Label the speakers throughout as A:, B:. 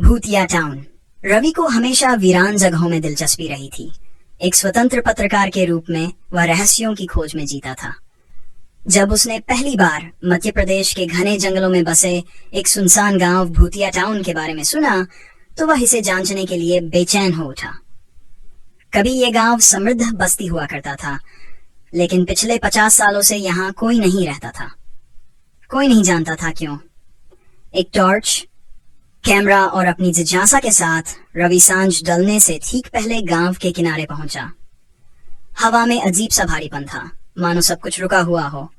A: भूतिया टाउन। रवि को हमेशा वीरान जगहों में दिलचस्पी रही थी। एक स्वतंत्र पत्रकार के रूप में वह रहस्यों की खोज में जीता था। जब उसने पहली बार मध्य प्रदेश के घने जंगलों में बसे एक सुनसान गांव भूतिया टाउन के बारे में सुना, तो वह इसे जानने के लिए बेचैन हो उठा। कभी यह गांव समृद्ध बस्ती हुआ करता था, लेकिन पिछले 50 सालों से यहाँ कोई नहीं रहता था। कोई नहीं जानता था क्यों। एक टॉर्च, कैमरा और अपनी जिज्ञासा के साथ रवि सांझ ढलने से ठीक पहले गांव के किनारे पहुंचा। हवा में अजीब सा भारीपन था, मानो सब कुछ रुका हुआ हो।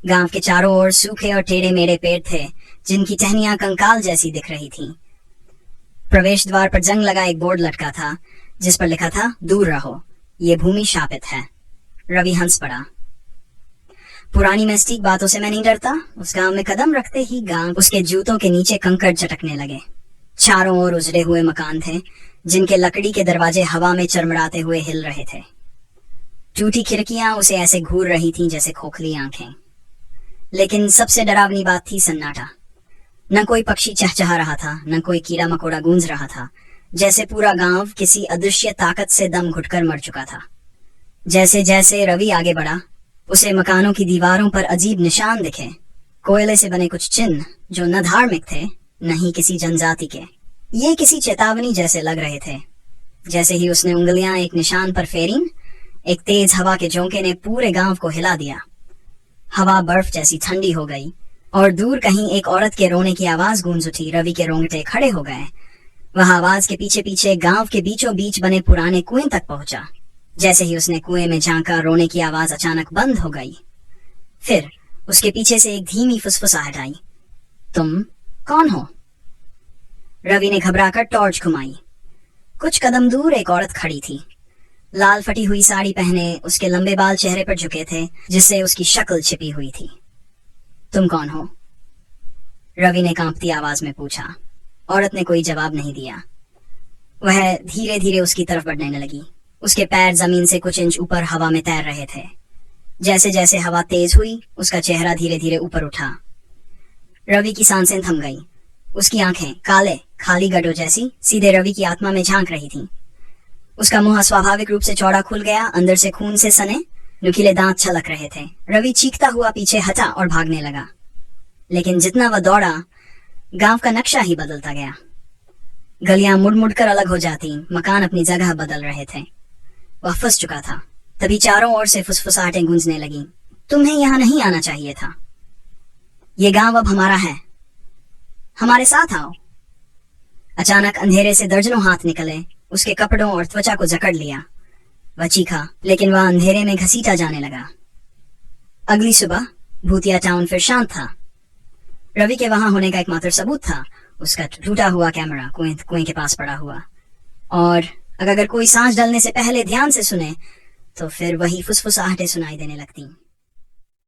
A: गांव के चारों ओर सूखे और टेढ़े मेढ़े पेड़ थे, जिनकी टहनियां कंकाल जैसी दिख रही थीं। प्रवेश द्वार पर जंग लगा एक बोर्ड लटका था, जिस पर लिखा था, दूर रहो, ये भूमि शापित है। रवि हंस पड़ा। पुरानी मिस्टिक बातों से मैं नहीं डरता। उस गांव में कदम रखते ही गांव उसके जूतों के नीचे कंकड़ झटकने लगे। चारों ओर उजड़े हुए मकान थे, जिनके लकड़ी के दरवाजे हवा में चरमराते हुए हिल रहे थे। टूटी खिड़कियां उसे ऐसे घूर रही थीं जैसे खोखली आंखें। लेकिन सबसे डरावनी बात थी सन्नाटा। न कोई पक्षी चहचहा रहा था, न कोई कीड़ा मकोड़ा गूंज रहा था, जैसे पूरा गांव किसी अदृश्य ताकत से दम घुटकर मर चुका था। जैसे जैसे रवि आगे बढ़ा, उसे मकानों की दीवारों पर अजीब निशान दिखे, कोयले से बने कुछ चिन्ह जो न धार्मिक थे, न ही किसी जनजाति के। ये किसी चेतावनी जैसे लग रहे थे। जैसे ही उसने उंगलियां एक निशान पर फेरीं, एक तेज हवा के झोंके ने पूरे गांव को हिला दिया। हवा बर्फ जैसी ठंडी हो गई और दूर कहीं एक औरत के रोने की आवाज गूंज उठी। रवि के रोंगटे खड़े हो गए। वह आवाज के पीछे पीछे गांव के बीचों बीच बने पुराने कुएं तक पहुंचा। जैसे ही उसने कुएं में झांका, रोने की आवाज अचानक बंद हो गई। फिर उसके पीछे से एक धीमी फुसफुसाहट आई, तुम कौन हो? रवि ने घबराकर टॉर्च घुमाई। कुछ कदम दूर एक औरत खड़ी थी। लाल फटी हुई साड़ी पहने, उसके लंबे बाल चेहरे पर झुके थे, जिससे उसकी शक्ल छिपी हुई थी। तुम कौन हो? रवि ने कांपती आवाज में पूछा। औरत ने कोई जवाब नहीं दिया। वह धीरे धीरे उसकी तरफ बढ़ने लगी। उसके पैर जमीन से कुछ इंच ऊपर हवा में तैर रहे थे। जैसे जैसे हवा तेज हुई, उसका चेहरा धीरे धीरे ऊपर उठा। रवि की सांसें थम गईं। उसकी आंखें काले खाली गड्ढों जैसी सीधे रवि की आत्मा में झांक रही थीं। उसका मुंह स्वाभाविक रूप से चौड़ा खुल गया, अंदर से खून से सने नुकीले दांत छलक रहे थे। रवि चीखता हुआ पीछे हटा और भागने लगा। लेकिन जितना वह दौड़ा, गांव का नक्शा ही बदलता गया। गलियां मुड़ मुड़कर अलग हो जाती, मकान अपनी जगह बदल रहे थे। वह फंस चुका था। तभी चारों ओर से फुसफुसाहटें गूंजने लगीं। तुम्हें यहां नहीं आना चाहिए था। ये गांव अब हमारा है। हमारे साथ आओ। अचानक अंधेरे से दर्जनों हाथ निकले, उसके कपड़ों और त्वचा को जकड़ लिया। वह चीखा, लेकिन वह अंधेरे में घसीटा जाने लगा। अगली सुबह भूतिया टाउन फिर शांत था। रवि के वहां होने का एकमात्र सबूत था उसका टूटा हुआ कैमरा कुएं के पास पड़ा हुआ। और अगर कोई सांस ढलने से पहले ध्यान से सुने, तो फिर वही फुसफुसाहटें सुनाई देने लगती।